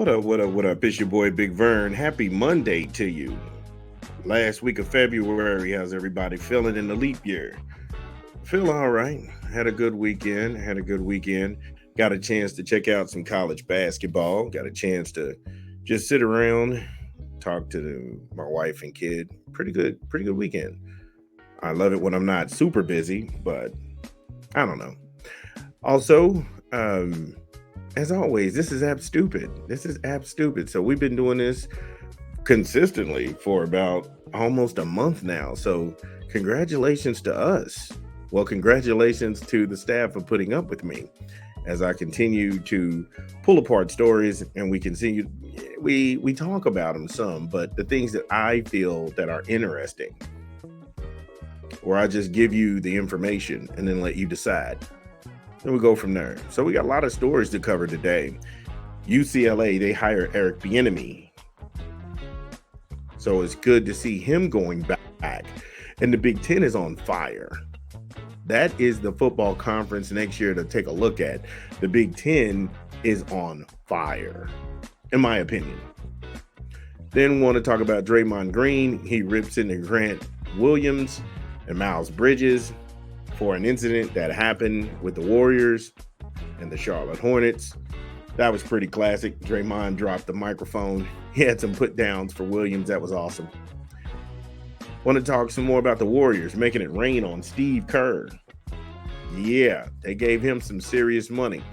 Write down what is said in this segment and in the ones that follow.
What up? It's your boy Big Vern. Happy Monday to you. Last week of February, how's everybody feeling in the leap year? Feel all right. Had a good weekend. Got a chance to check out some college basketball. Got a chance to just sit around, talk to my wife and kid. Pretty good weekend. I love it when I'm not super busy, but I don't know. Also, as always, this is App Stupid. So we've been doing this consistently for about almost a month now. So congratulations to us. Well, congratulations to the staff for putting up with me as I continue to pull apart stories, and we talk about them some, but the things that I feel that are interesting, or I just give you the information and then let you decide. Then we go from there. So we got a lot of stories to cover today. UCLA, they hired Eric Bieniemy. So it's good to see him going back. And the Big Ten is on fire. That is the football conference next year to take a look at. The Big Ten is on fire, in my opinion. Then want to talk about Draymond Green. He rips into Grant Williams and Miles Bridges for an incident that happened with the Warriors and the Charlotte Hornets. That was pretty classic. Draymond dropped the microphone. He had some put downs for Williams. That was awesome. Want to talk some more about the Warriors making it rain on Steve Kerr. Yeah, they gave him some serious money.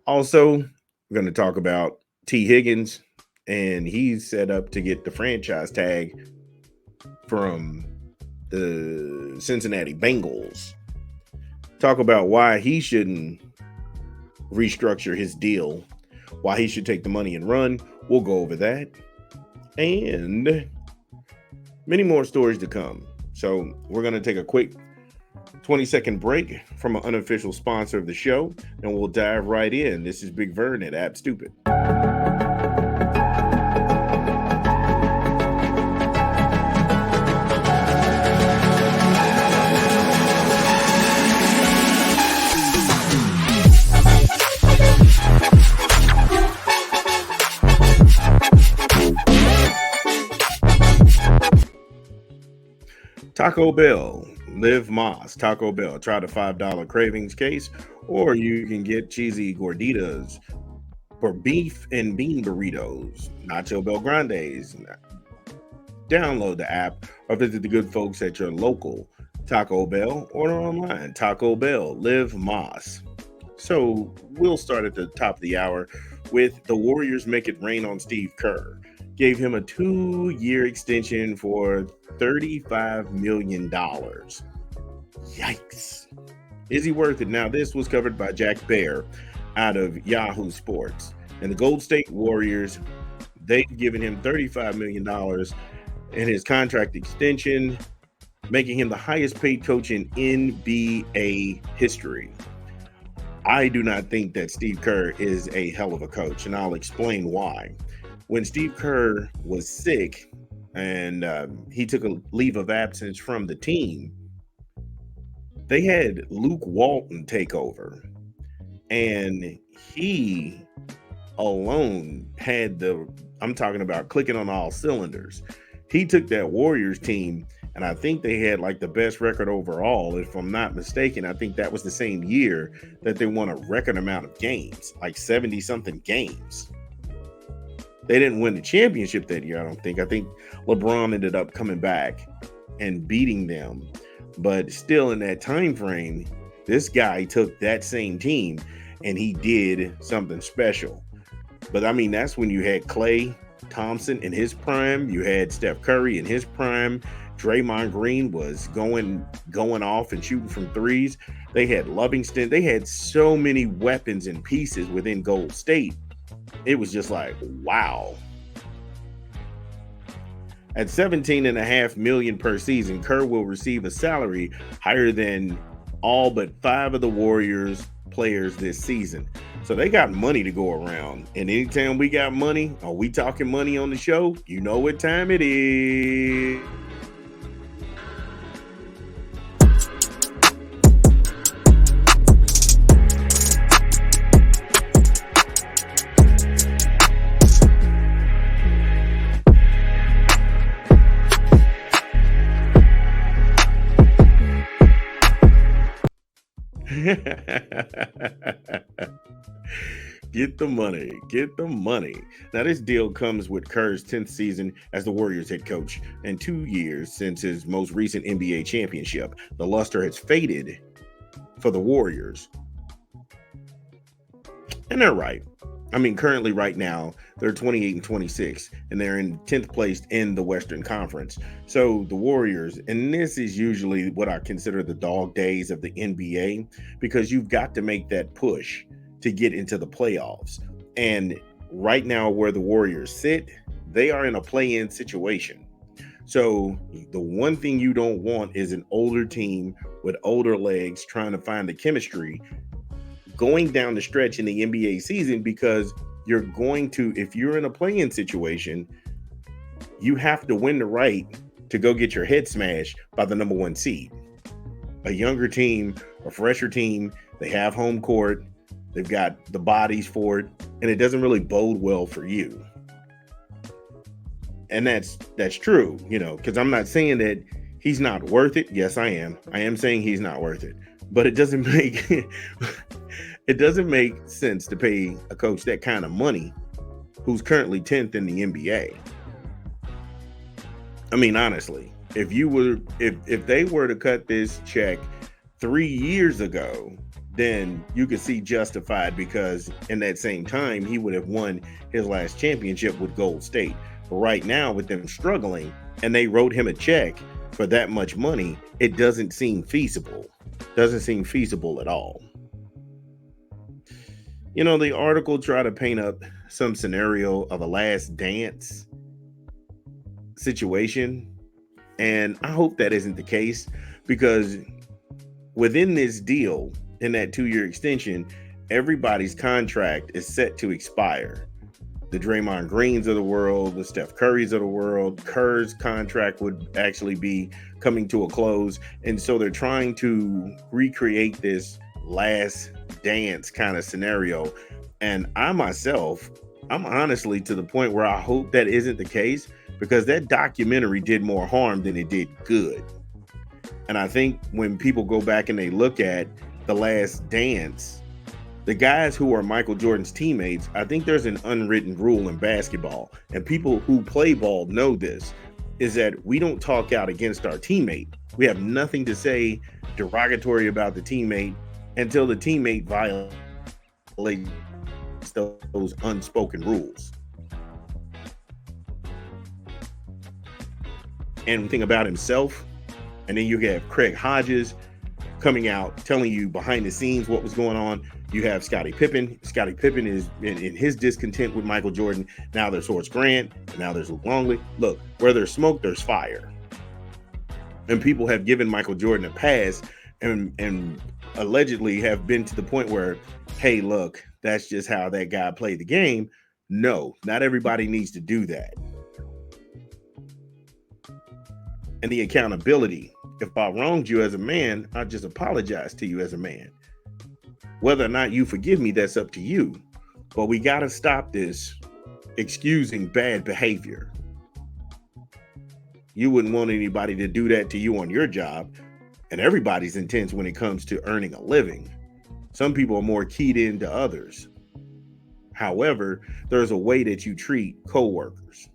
Also, we're going to talk about T. Higgins, and he's set up to get the franchise tag from the Cincinnati Bengals. Talk about why he shouldn't restructure his deal, why he should take the money and run. We'll go over that. And many more stories to come. So we're going to take a quick 20-second break from an unofficial sponsor of the show, and we'll dive right in. This is Big Vern at App Stupid. Taco Bell, Live Más, Taco Bell. Try the $5 cravings case, or you can get cheesy gorditas for beef and bean burritos, Nacho Bel Grandes. Download the app or visit the good folks at your local Taco Bell. Order online, Taco Bell, Live Más. So we'll start at the top of the hour with the Warriors make it rain on Steve Kerr. Gave him a 2-year extension for $35 million. Yikes. Is he worth it? Now, this was covered by Jack Bear out of Yahoo Sports. And the Golden State Warriors, they've given him $35 million in his contract extension, making him the highest paid coach in NBA history. I do not think that Steve Kerr is a hell of a coach, and I'll explain why. When Steve Kerr was sick and he took a leave of absence from the team, they had Luke Walton take over. And he alone had I'm talking about clicking on all cylinders. He took that Warriors team, and I think they had like the best record overall. If I'm not mistaken, I think that was the same year that they won a record amount of games, like 70-something games. They didn't win the championship that year, I don't think. I think LeBron ended up coming back and beating them. But still in that time frame, this guy took that same team and he did something special. But I mean, that's when you had Klay Thompson in his prime. You had Steph Curry in his prime. Draymond Green was going off and shooting from threes. They had Livingston. They had so many weapons and pieces within Golden State. It was just like, wow. At $17.5 million per season, Kerr will receive a salary higher than all but 5 of the Warriors players this season. So they got money to go around. And anytime we got money, or we talking money on the show, you know what time it is. Get the money. Get the money. Now, this deal comes with Kerr's 10th season as the Warriors head coach and 2 years since his most recent NBA championship. The luster has faded for the Warriors, and they're right. I mean, currently, right now, they're 28 and 26, and they're in 10th place in the Western Conference. So the Warriors, and this is usually what I consider the dog days of the NBA, because you've got to make that push to get into the playoffs. And right now, where the Warriors sit, they are in a play-in situation. So the one thing you don't want is an older team with older legs trying to find the chemistry going down the stretch in the NBA season, because you're going to, if you're in a play-in situation, you have to win the right to go get your head smashed by the number one seed. A younger team, a fresher team, they have home court, they've got the bodies for it, and it doesn't really bode well for you. And that's true, because I'm not saying that he's not worth it. Yes, I am. I am saying he's not worth it. But it doesn't make it doesn't make sense to pay a coach that kind of money who's currently 10th in the NBA. I mean, honestly, if they were to cut this check 3 years ago, then you could see justified, because in that same time he would have won his last championship with Gold State. But right now, with them struggling and they wrote him a check for that much money, it doesn't seem feasible. Doesn't seem feasible at all. The article tried to paint up some scenario of a last dance situation, and I hope that isn't the case, because within this deal, in that 2-year extension, everybody's contract is set to expire. The Draymond Greens of the world, the Steph Currys of the world, Kerr's contract would actually be coming to a close. And so they're trying to recreate this last dance kind of scenario. And I'm honestly to the point where I hope that isn't the case, because that documentary did more harm than it did good. And I think when people go back and they look at The Last Dance, the guys who are Michael Jordan's teammates, I think there's an unwritten rule in basketball, and people who play ball know this, is that we don't talk out against our teammate. We have nothing to say derogatory about the teammate until the teammate violates those unspoken rules. And think about himself, and then you have Craig Hodges coming out telling you behind the scenes what was going on. You have Scottie Pippen. Scottie Pippen is in his discontent with Michael Jordan. Now there's Horace Grant. Now there's Luke Longley. Look, where there's smoke, there's fire. And people have given Michael Jordan a pass and allegedly have been to the point where, hey, look, that's just how that guy played the game. No, not everybody needs to do that. And the accountability. If I wronged you as a man, I just apologize to you as a man. Whether or not you forgive me, that's up to you. But we got to stop this excusing bad behavior. You wouldn't want anybody to do that to you on your job, and everybody's intense when it comes to earning a living. Some people are more keyed into others. However, there's a way that you treat coworkers.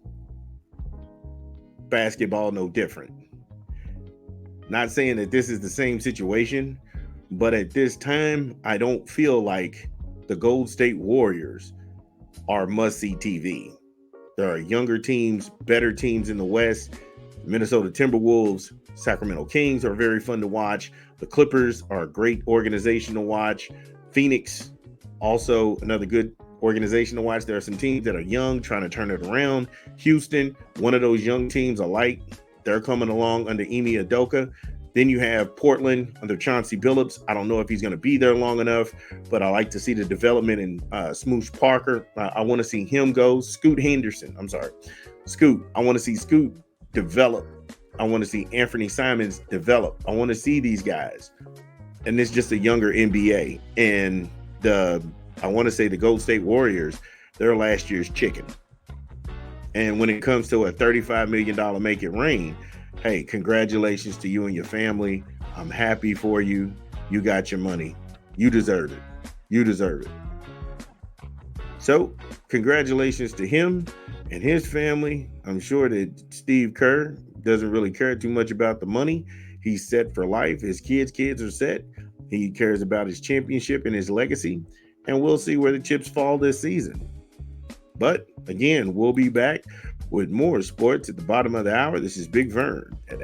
Basketball, no different. Not saying that this is the same situation, but at this time, I don't feel like the Golden State Warriors are must-see TV. There are younger teams, better teams in the West. Minnesota Timberwolves, Sacramento Kings are very fun to watch. The Clippers are a great organization to watch. Phoenix, also another good organization to watch. There are some teams that are young, trying to turn it around. Houston, one of those young teams I like. They're coming along under Ime Udoka. Then you have Portland under Chauncey Billups. I don't know if he's going to be there long enough, but I like to see the development in Smooch Parker. I want to see him go. Scoot. I want to see Scoot develop. I want to see Anthony Simons develop. I want to see these guys. And it's just a younger NBA. And I want to say the Golden State Warriors, they're last year's chicken. And when it comes to a $35 million make it rain, hey, congratulations to you and your family. I'm happy for you. You got your money. You deserve it. You deserve it. So, congratulations to him and his family. I'm sure that Steve Kerr doesn't really care too much about the money. He's set for life. His kids are set. He cares about his championship and his legacy. And we'll see where the chips fall this season. But again, we'll be back with more sports at the bottom of the hour. This is Big Vern at